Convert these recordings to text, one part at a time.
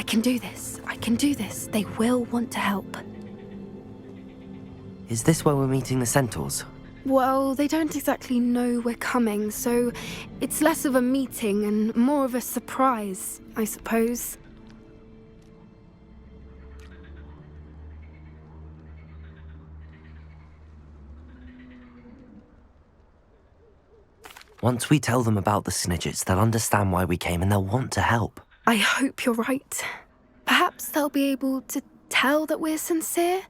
I can do this. I can do this. They will want to help. Is this where we're meeting the centaurs? Well, they don't exactly know we're coming, so it's less of a meeting and more of a surprise, I suppose. Once we tell them about the Snidgets, they'll understand why we came and they'll want to help. I hope you're right. Perhaps they'll be able to tell that we're sincere.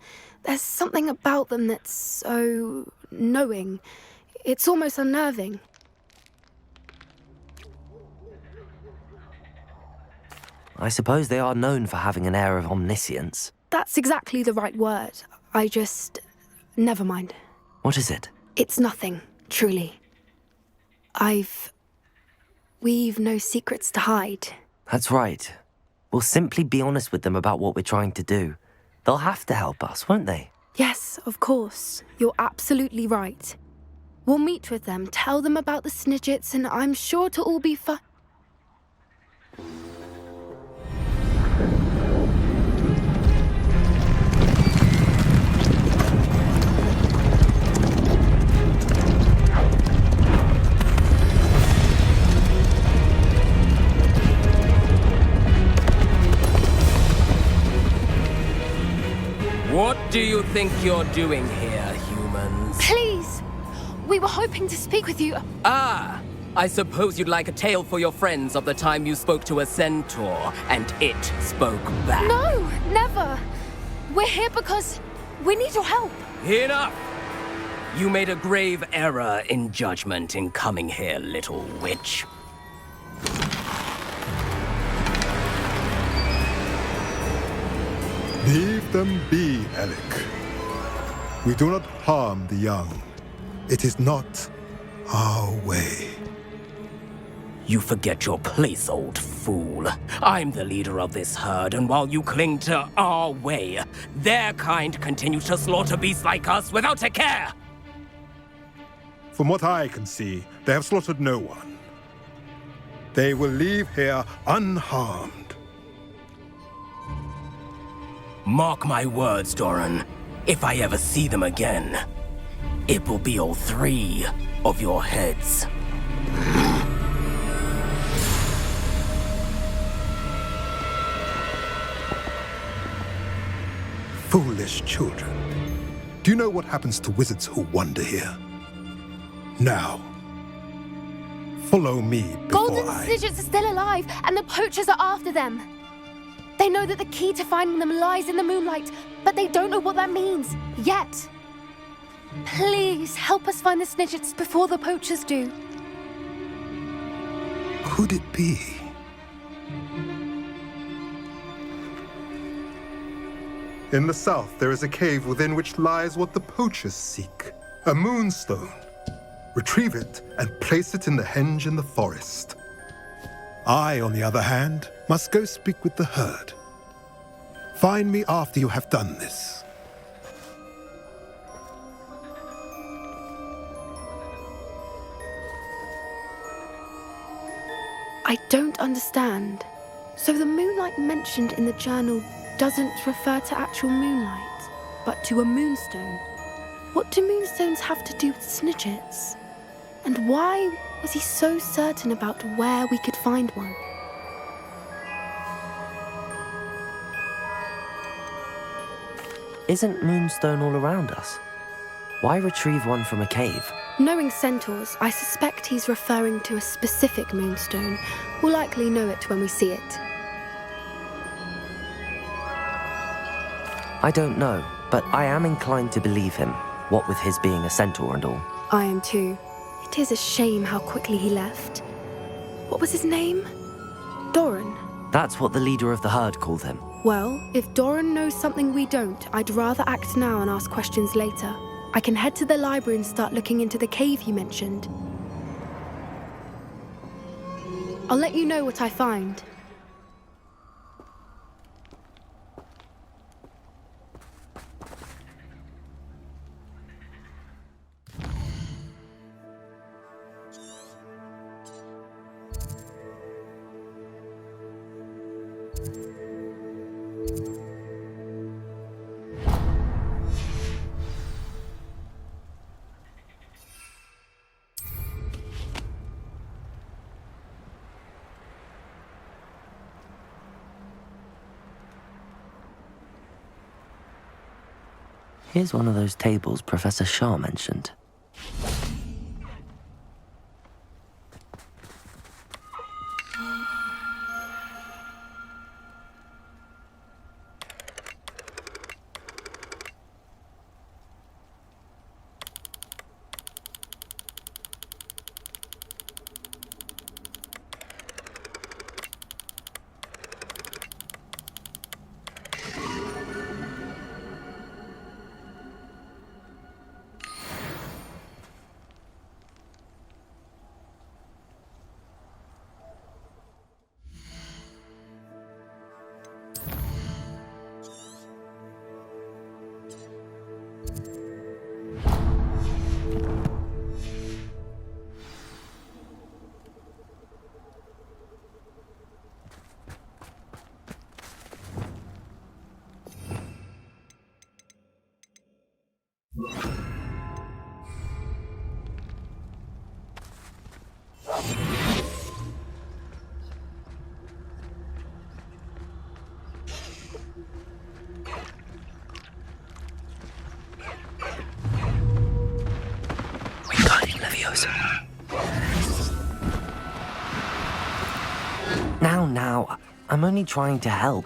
There's something about them that's so knowing. It's almost unnerving. I suppose they are known for having an air of omniscience. That's exactly the right word. Never mind. What is it? It's nothing, truly. We've no secrets to hide. That's right. We'll simply be honest with them about what we're trying to do. They'll have to help us, won't they? Yes, of course. You're absolutely right. We'll meet with them, tell them about the Snidgets, and I'm sure it'll all be fun. What do you think you're doing here, humans? Please! We were hoping to speak with you. Ah! I suppose you'd like a tale for your friends of the time you spoke to a centaur, and it spoke back. No, never! We're here because we need your help. Enough! You made a grave error in judgment in coming here, little witch. Leave them be, Alec. We do not harm the young. It is not our way. You forget your place, old fool. I'm the leader of this herd, and while you cling to our way, their kind continue to slaughter beasts like us without a care! From what I can see, they have slaughtered no one. They will leave here unharmed. Mark my words, Doran. If I ever see them again, it will be all 3 of your heads. Foolish children. Do you know what happens to wizards who wander here? Now, follow me before Golden Snidgets are still alive, and the poachers are after them. They know that the key to finding them lies in the moonlight, but they don't know what that means, yet. Please, help us find the Snidgets before the poachers do. Could it be? In the south, there is a cave within which lies what the poachers seek. A moonstone. Retrieve it and place it in the henge in the forest. I, on the other hand, must go speak with the herd. Find me after you have done this. I don't understand. So the moonlight mentioned in the journal doesn't refer to actual moonlight, but to a moonstone. What do moonstones have to do with Snidgets? And why was he so certain about where we could find one? Isn't Moonstone all around us? Why retrieve one from a cave? Knowing centaurs, I suspect he's referring to a specific moonstone. We'll likely know it when we see it. I don't know, but I am inclined to believe him, what with his being a centaur and all. I am too. It is a shame how quickly he left. What was his name? Doran. That's what the leader of the herd called him. Well, if Doran knows something we don't, I'd rather act now and ask questions later. I can head to the library and start looking into the cave you mentioned. I'll let you know what I find. Here's one of those tables Professor Shaw mentioned. Now, I'm only trying to help.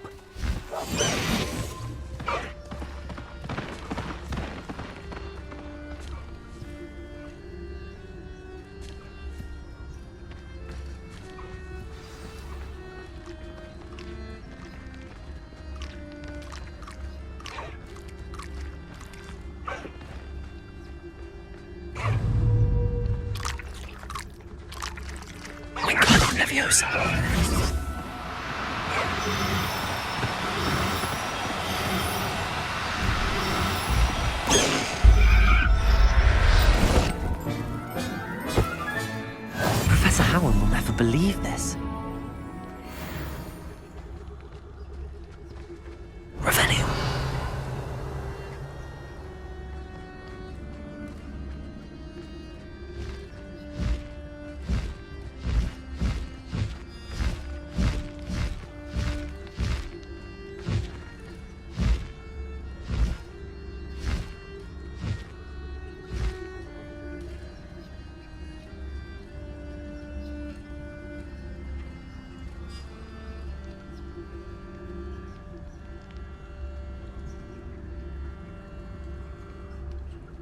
Professor Howard will never believe this. Revenue.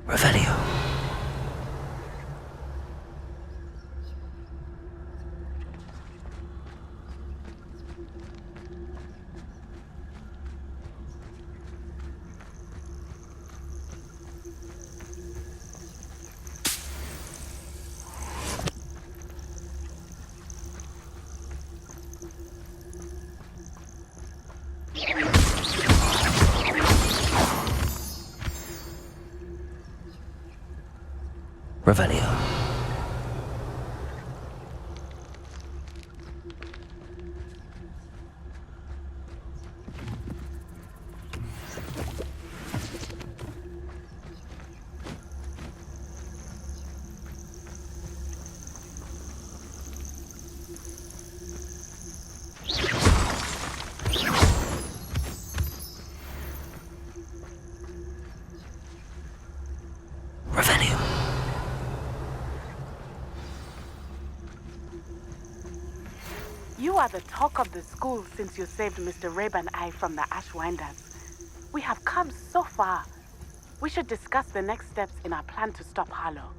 Revelio. Revelio. Revelio. You are the talk of the school since you saved Mr. Rabe and I from the Ashwinders. We have come so far. We should discuss the next steps in our plan to stop Harlow.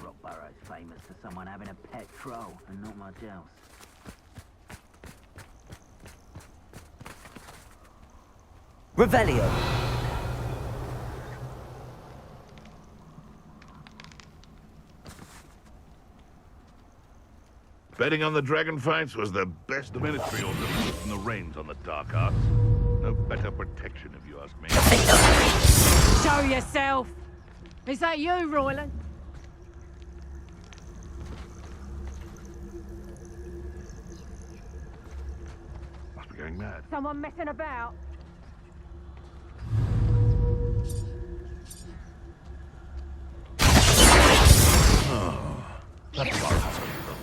Rockborough's famous for someone having a pet troll and not much else. Revelio. Betting on the dragon fights was the best the ministry ought to have in the reins on the dark arts. No better protection, if you ask me. Show yourself! Is that you, Royland? Must be going mad. Someone messing about? That's about how you look.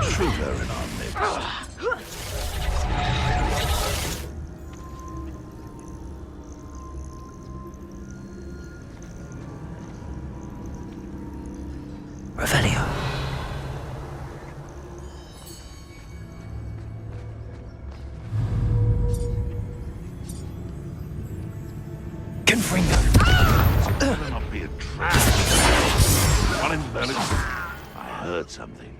Intruder in our midst. Revelio. Confringo. Better not be a trap. One in Berlin. I heard something.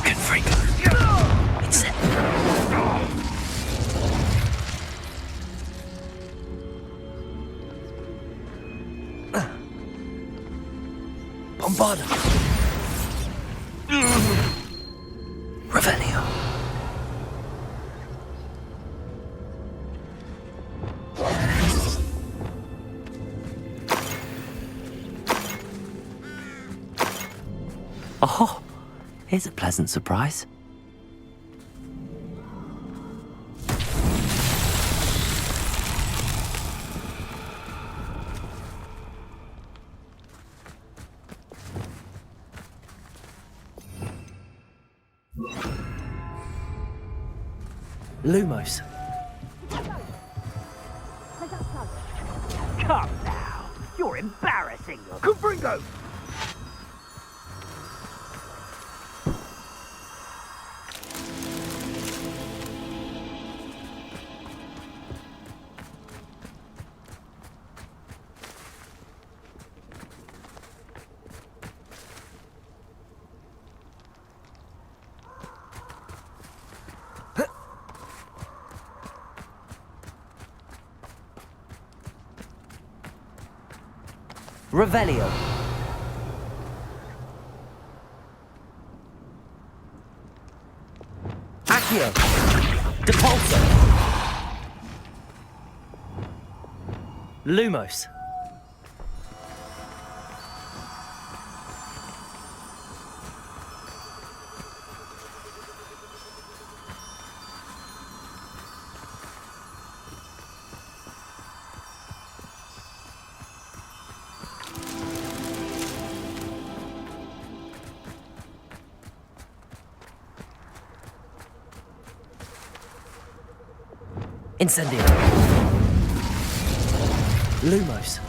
Confringo. It's it. Bombarda. Revelio. Oh, here's a pleasant surprise. Lumos. Come now, you're embarrassing. Confringo! Revelio. Accio. Depulso. Lumos. Incendio. Lumos.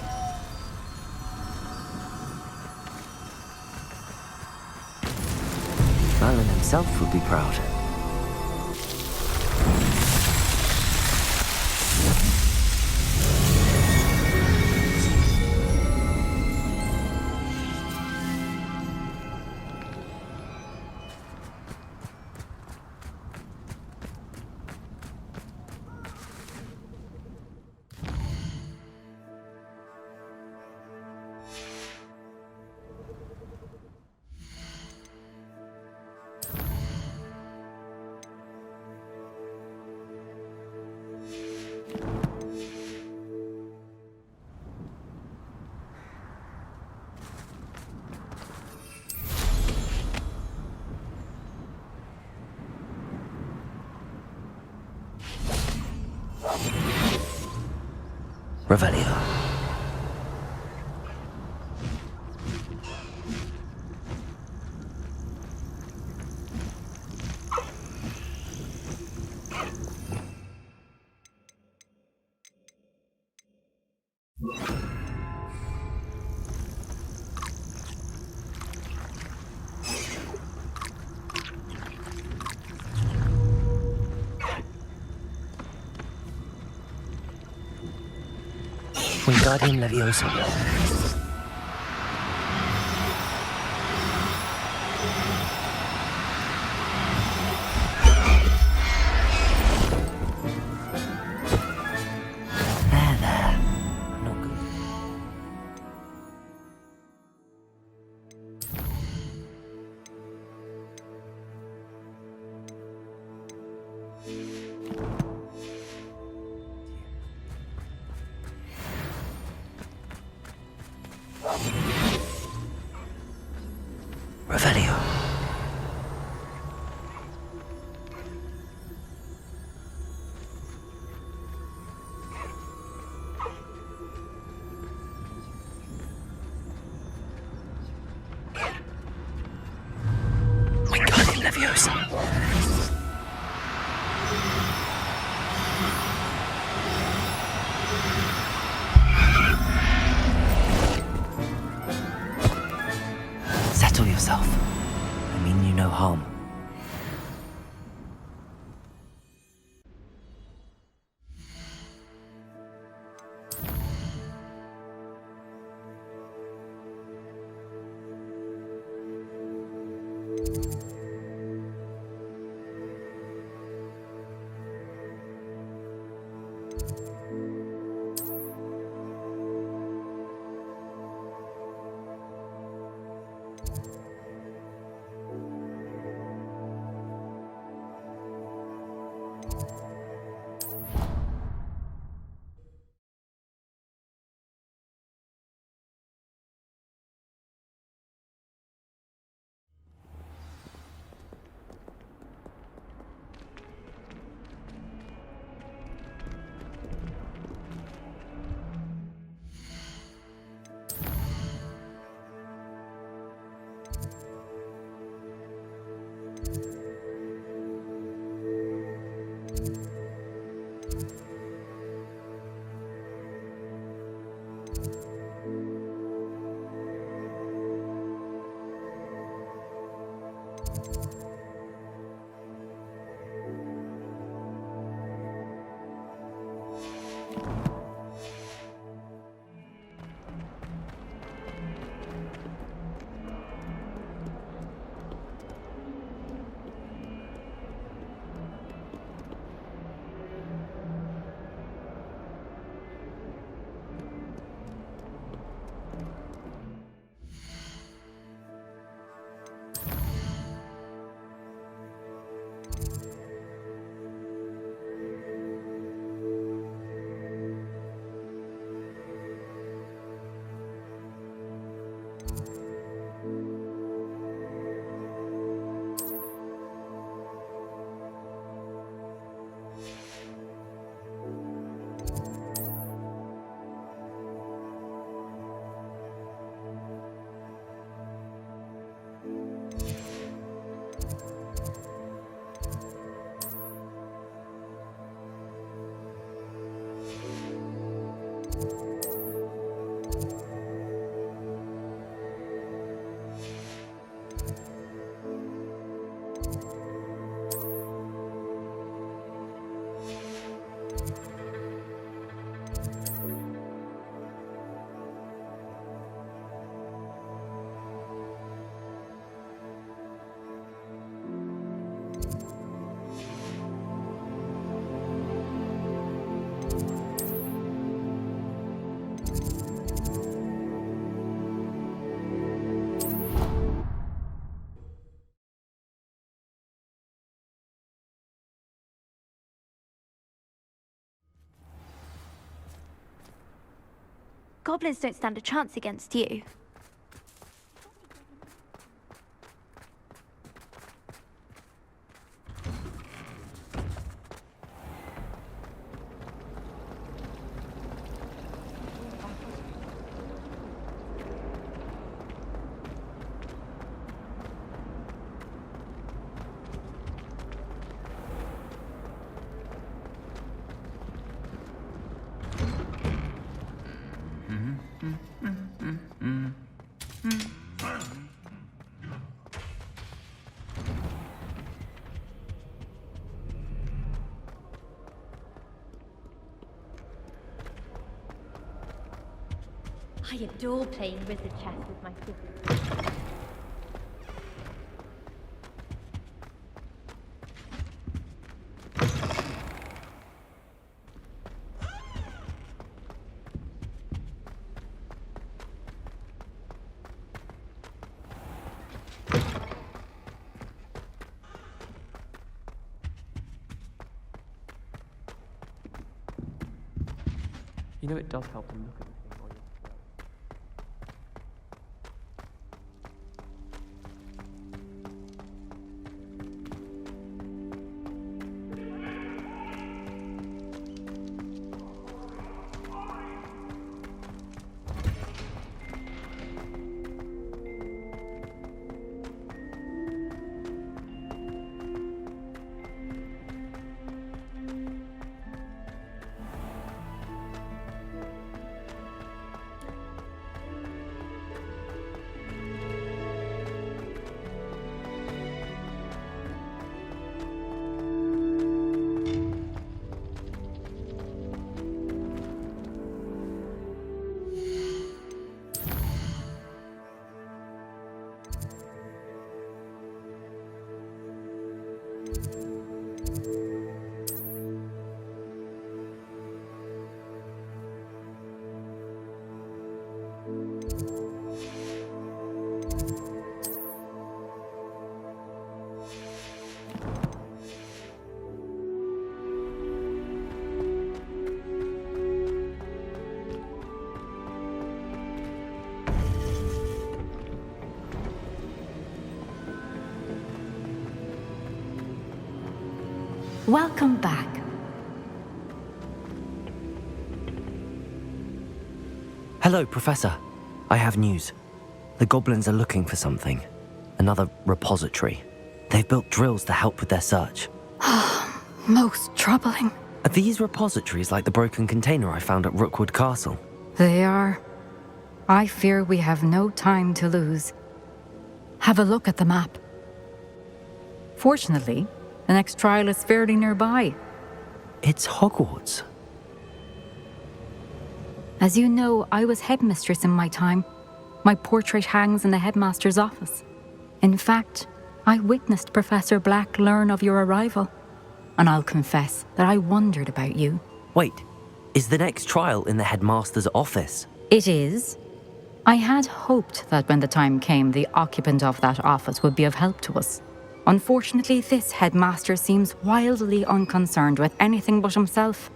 Merlin himself would be proud. Revelio. Wingardium Leviosa. There. Not good. Revelio. Wingardium Leviosa. Settle yourself. I mean you no harm. Goblins don't stand a chance against you. I adore playing wizard chess with my siblings. You know, it does help to look at the thing while you're Welcome back. Hello, Professor. I have news. The goblins are looking for something. Another repository. They've built drills to help with their search. Most troubling. Are these repositories like the broken container I found at Rookwood Castle? They are. I fear we have no time to lose. Have a look at the map. Fortunately, the next trial is fairly nearby. It's Hogwarts. As you know, I was headmistress in my time. My portrait hangs in the headmaster's office. In fact, I witnessed Professor Black learn of your arrival. And I'll confess that I wondered about you. Wait, is the next trial in the headmaster's office? It is. I had hoped that when the time came, the occupant of that office would be of help to us. Unfortunately, this headmaster seems wildly unconcerned with anything but himself.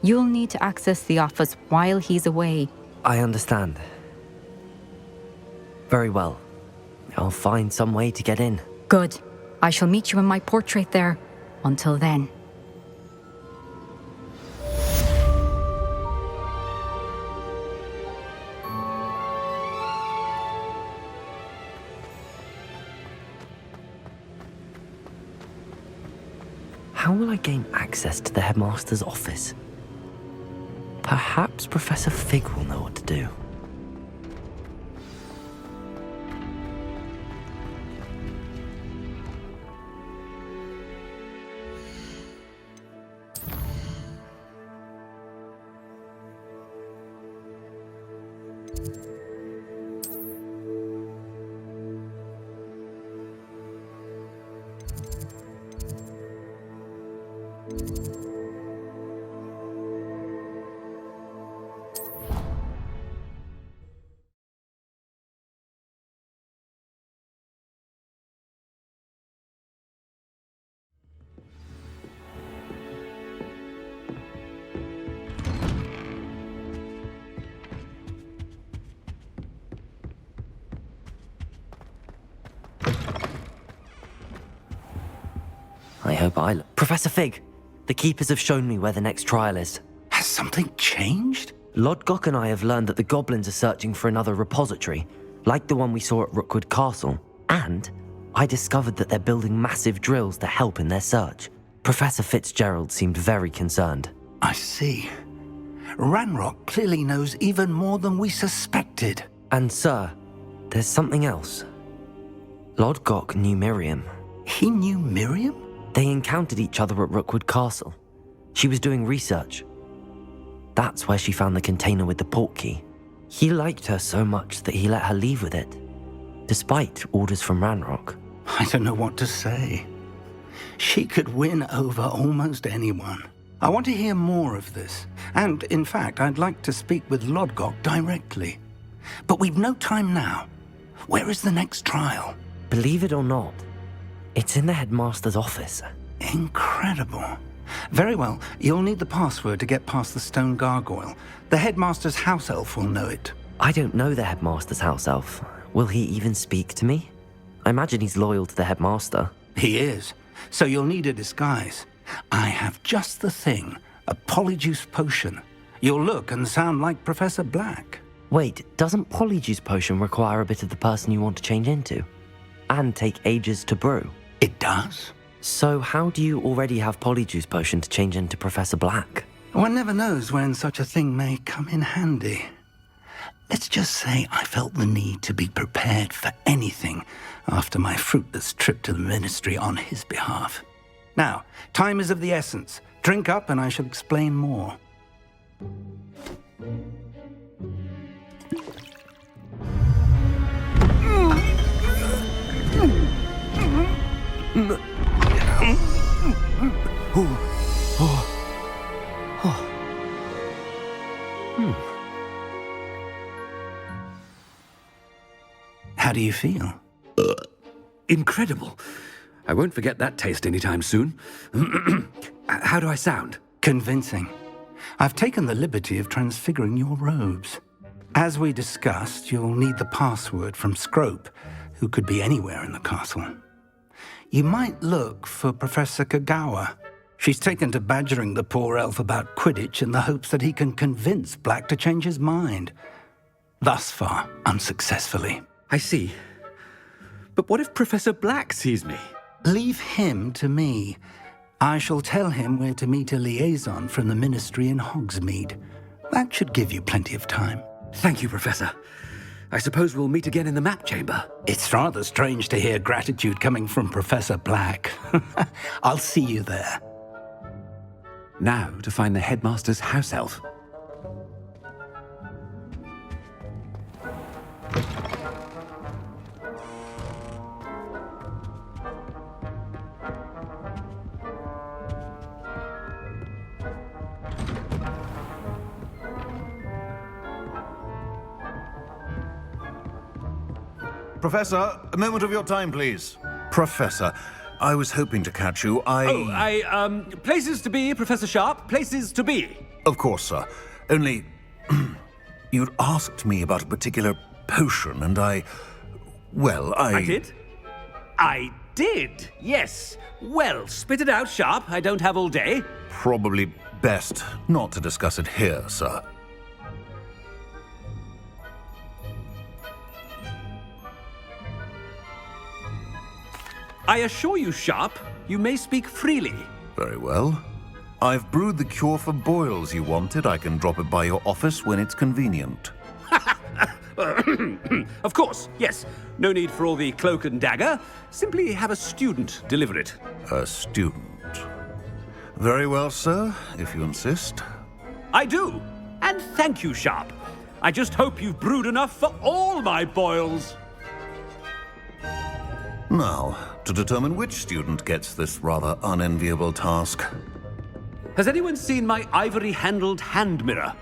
You'll need to access the office while he's away. I understand. Very well. I'll find some way to get in. Good. I shall meet you in my portrait there. Until then. How will I gain access to the headmaster's office? Perhaps Professor Fig will know what to do. I hope Professor Fig, the Keepers have shown me where the next trial is. Has something changed? Lodgok and I have learned that the goblins are searching for another repository, like the one we saw at Rookwood Castle. And I discovered that they're building massive drills to help in their search. Professor Fitzgerald seemed very concerned. I see. Ranrock clearly knows even more than we suspected. And sir, there's something else. Lodgok knew Miriam. He knew Miriam? They encountered each other at Rookwood Castle. She was doing research. That's where she found the container with the portkey. He liked her so much that he let her leave with it, despite orders from Ranrock. I don't know what to say. She could win over almost anyone. I want to hear more of this. And, in fact, I'd like to speak with Lodgok directly. But we've no time now. Where is the next trial? Believe it or not, it's in the headmaster's office. Incredible. Very well. You'll need the password to get past the stone gargoyle. The headmaster's house elf will know it. I don't know the headmaster's house elf. Will he even speak to me? I imagine he's loyal to the headmaster. He is. So you'll need a disguise. I have just the thing. A polyjuice potion. You'll look and sound like Professor Black. Wait, doesn't Polyjuice Potion require a bit of the person you want to change into? And take ages to brew? It does. So how do you already have Polyjuice Potion to change into Professor Black? One never knows when such a thing may come in handy. Let's just say I felt the need to be prepared for anything after my fruitless trip to the Ministry on his behalf. Now, time is of the essence. Drink up and I shall explain more. How do you feel? Incredible. I won't forget that taste anytime soon. How do I sound? Convincing. I've taken the liberty of transfiguring your robes. As we discussed, you'll need the password from Scrope, who could be anywhere in the castle. You might look for Professor Kagawa. She's taken to badgering the poor elf about Quidditch in the hopes that he can convince Black to change his mind. Thus far, unsuccessfully. I see. But what if Professor Black sees me? Leave him to me. I shall tell him where to meet a liaison from the Ministry in Hogsmeade. That should give you plenty of time. Thank you, Professor. I suppose we'll meet again in the map chamber. It's rather strange to hear gratitude coming from Professor Black. I'll see you there. Now to find the headmaster's house elf. Professor, a moment of your time, please. Professor, I was hoping to catch you. Places to be, Professor Sharp. Places to be. Of course, sir. Only, you'd asked me about a particular potion, and I did? I did, yes. Well, spit it out, Sharp. I don't have all day. Probably best not to discuss it here, sir. I assure you, Sharp, you may speak freely. Very well. I've brewed the cure for boils you wanted. I can drop it by your office when it's convenient. Of course, yes. No need for all the cloak and dagger. Simply have a student deliver it. A student. Very well, sir, if you insist. I do. And thank you, Sharp. I just hope you've brewed enough for all my boils. Now, to determine which student gets this rather unenviable task. Has anyone seen my ivory-handled hand mirror?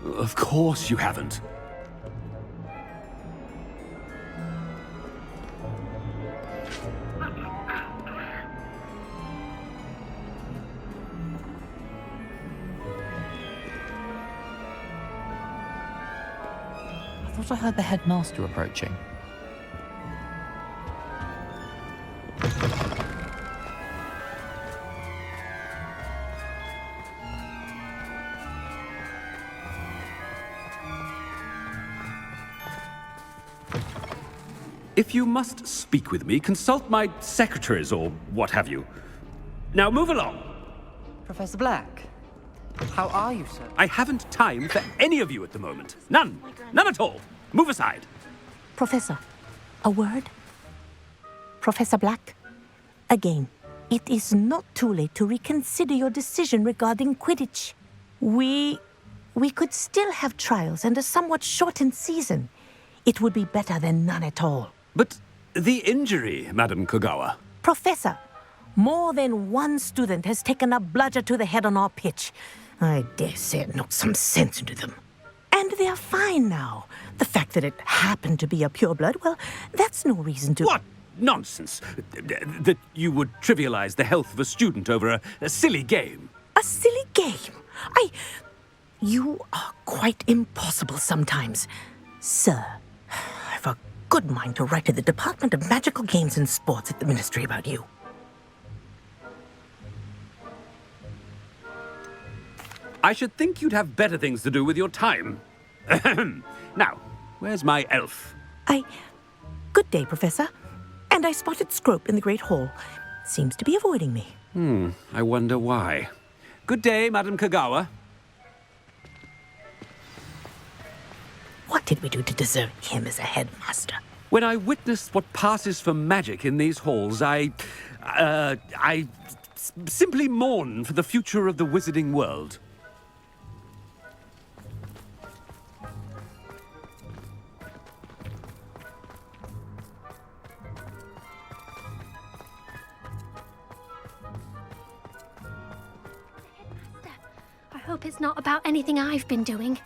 Of course you haven't. I thought I heard the headmaster approaching. If you must speak with me, consult my secretaries or what have you. Now move along. Professor Black, how are you, sir? I haven't time for any of you at the moment. None. None at all. Move aside. Professor, a word? Professor Black, again, it is not too late to reconsider your decision regarding Quidditch. We we could still have trials and a somewhat shortened season. It would be better than none at all. But the injury, Madam Kogawa. Professor, more than one student has taken a bludger to the head on our pitch. I dare say it knocked some sense into them. And they are fine now. The fact that it happened to be a pureblood, well, that's no reason to... What nonsense! That you would trivialize the health of a student over a silly game. A silly game? You are quite impossible sometimes. Sir, I've a good mind to write to the Department of Magical Games and Sports at the Ministry about you. I should think you'd have better things to do with your time. Now, where's my elf? Good day, Professor. And I spotted Scrope in the Great Hall. Seems to be avoiding me. I wonder why. Good day, Madam Kogawa. What did we do to deserve him as a headmaster? When I witnessed what passes for magic in these halls, I simply mourn for the future of the wizarding world. I hope it's not about anything I've been doing.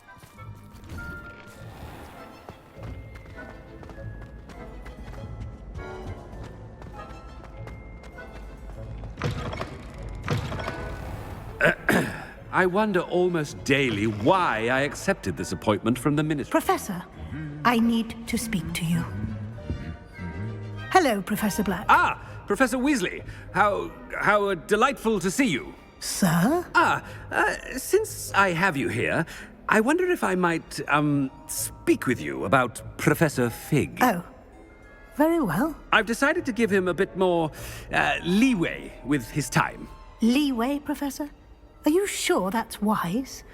I wonder almost daily why I accepted this appointment from the ministry. Professor, I need to speak to you. Hello, Professor Black. Ah, Professor Weasley. How delightful to see you. Sir? Since I have you here, I wonder if I might, speak with you about Professor Fig. Oh, very well. I've decided to give him a bit more, leeway with his time. Leeway, Professor? Are you sure that's wise?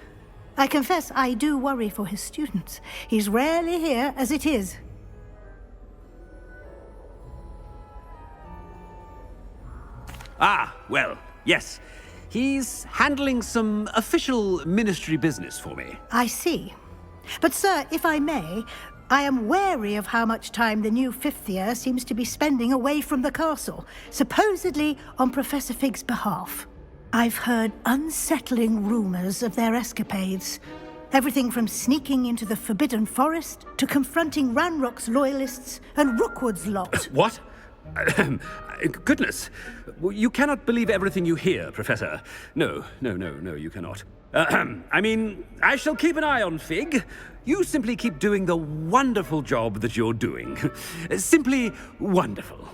I confess I do worry for his students. He's rarely here as it is. Well, yes. He's handling some official ministry business for me. I see. But, sir, if I may, I am wary of how much time the new fifth year seems to be spending away from the castle, supposedly on Professor Fig's behalf. I've heard unsettling rumors of their escapades. Everything from sneaking into the Forbidden Forest to confronting Ranrock's loyalists and Rookwood's lot. What? Goodness. You cannot believe everything you hear, Professor. No, you cannot. I mean, I shall keep an eye on Fig. You simply keep doing the wonderful job that you're doing. Simply wonderful.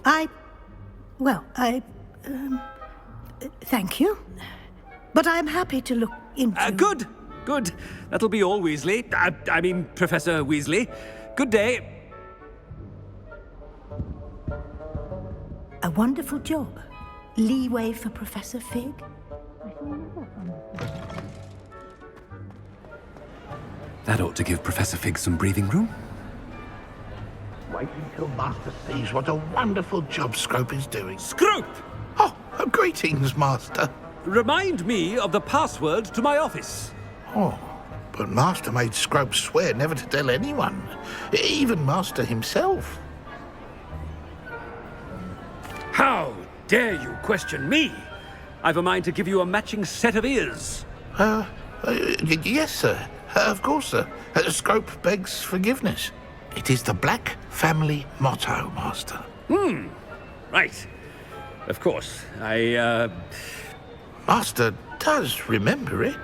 Thank you. But I'm happy to look into... Good. That'll be all, Weasley. I mean, Professor Weasley. Good day. A wonderful job. Leeway for Professor Fig. That ought to give Professor Fig some breathing room. Wait until Master sees what a wonderful job Scrope is doing. Scrope! Oh, greetings, Master. Remind me of the password to my office. Oh, but Master made Scrope swear never to tell anyone, even Master himself. How dare you question me? I've a mind to give you a matching set of ears. Yes, sir. Of course, sir. Scrope begs forgiveness. It is the Black family motto, Master. Right. Of course, Master does remember it.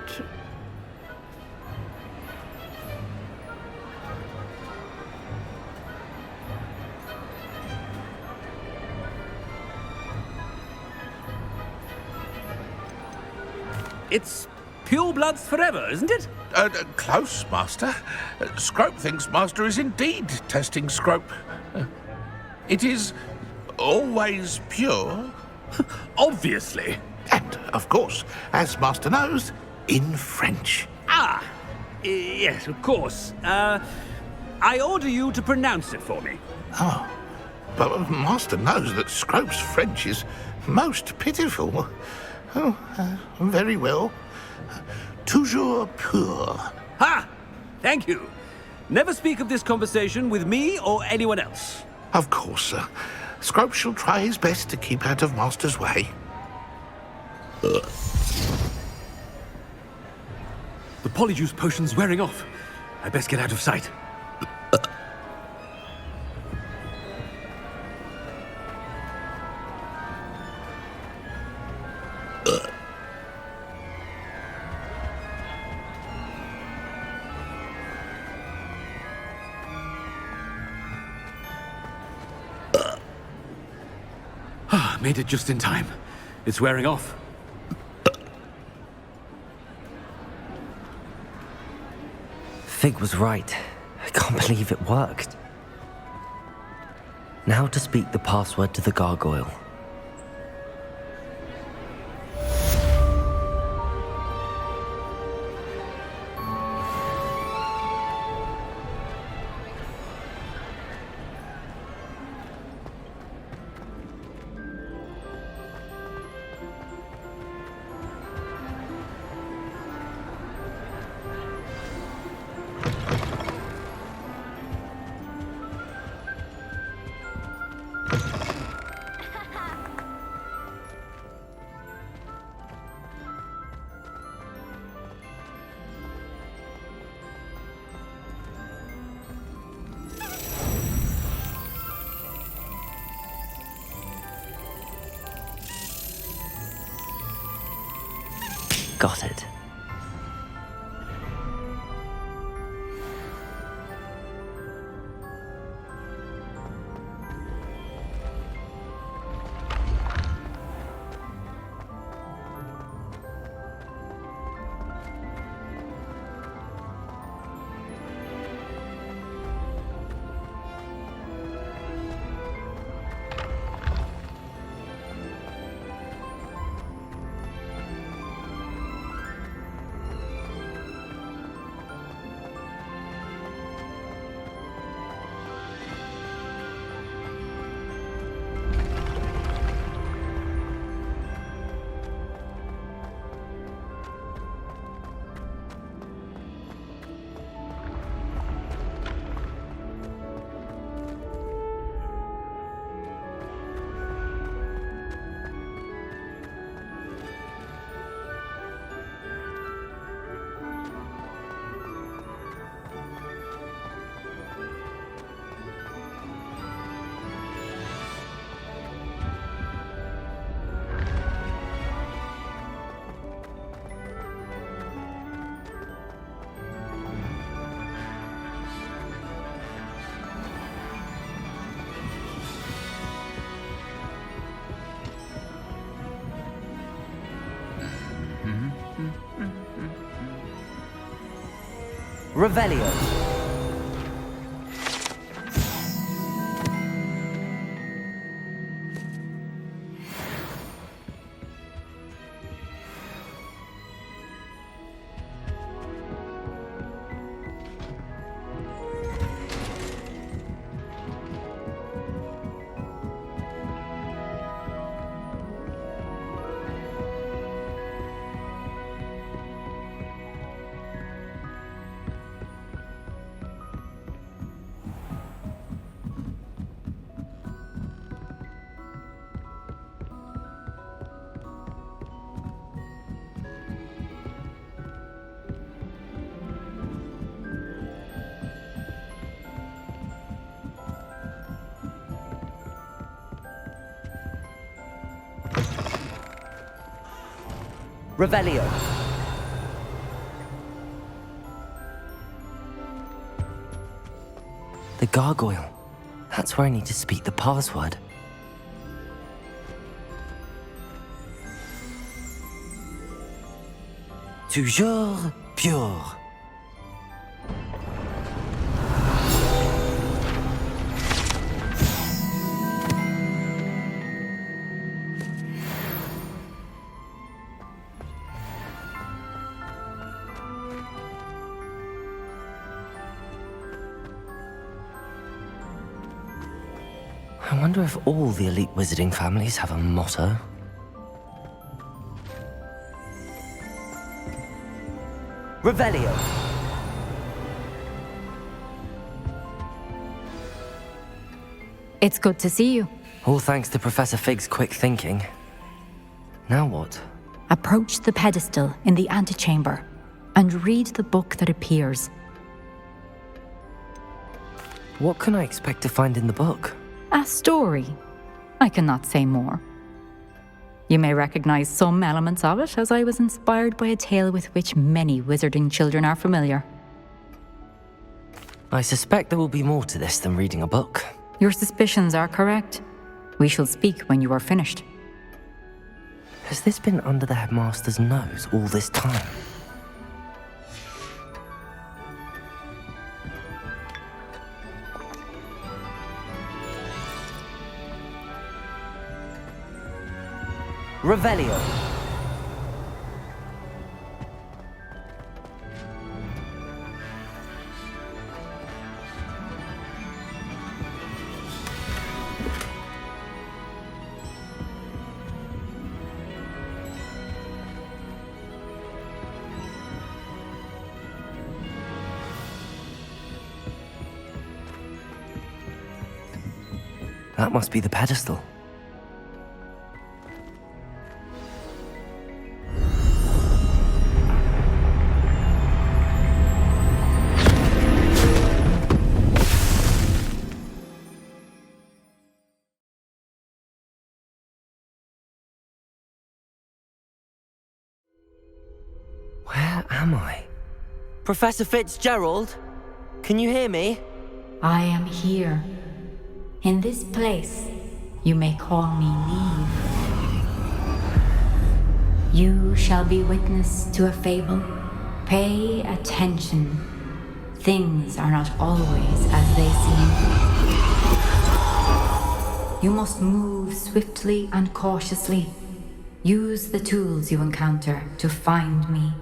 It's purebloods forever, isn't it? Close, Master. Scrope thinks Master is indeed testing Scrope. It is always pure. Obviously. And, of course, as Master knows, in French. Yes, of course. I order you to pronounce it for me. Oh, but Master knows that Scrope's French is most pitiful. Oh, very well. Toujours pur. Ha! Thank you. Never speak of this conversation with me or anyone else. Of course, sir. Scrope shall try his best to keep out of Master's way. The polyjuice potion's wearing off. I best get out of sight. Made it just in time. It's wearing off. Fig was right. I can't believe it worked. Now to speak the password to the gargoyle. Got it. Revelio. Revelio. The gargoyle. That's where I need to speak the password. Toujours pure. I wonder if all the elite wizarding families have a motto. Revelio. It's good to see you. All thanks to Professor Fig's quick thinking. Now what? Approach the pedestal in the antechamber and read the book that appears. What can I expect to find in the book? A story. I cannot say more. You may recognize some elements of it, as I was inspired by a tale with which many wizarding children are familiar. I suspect there will be more to this than reading a book. Your suspicions are correct. We shall speak when you are finished. Has this been under the headmaster's nose all this time? Revelio. That must be the pedestal. Where am I? Professor Fitzgerald? Can you hear me? I am here. In this place, you may call me Neve. You shall be witness to a fable. Pay attention. Things are not always as they seem. You must move swiftly and cautiously. Use the tools you encounter to find me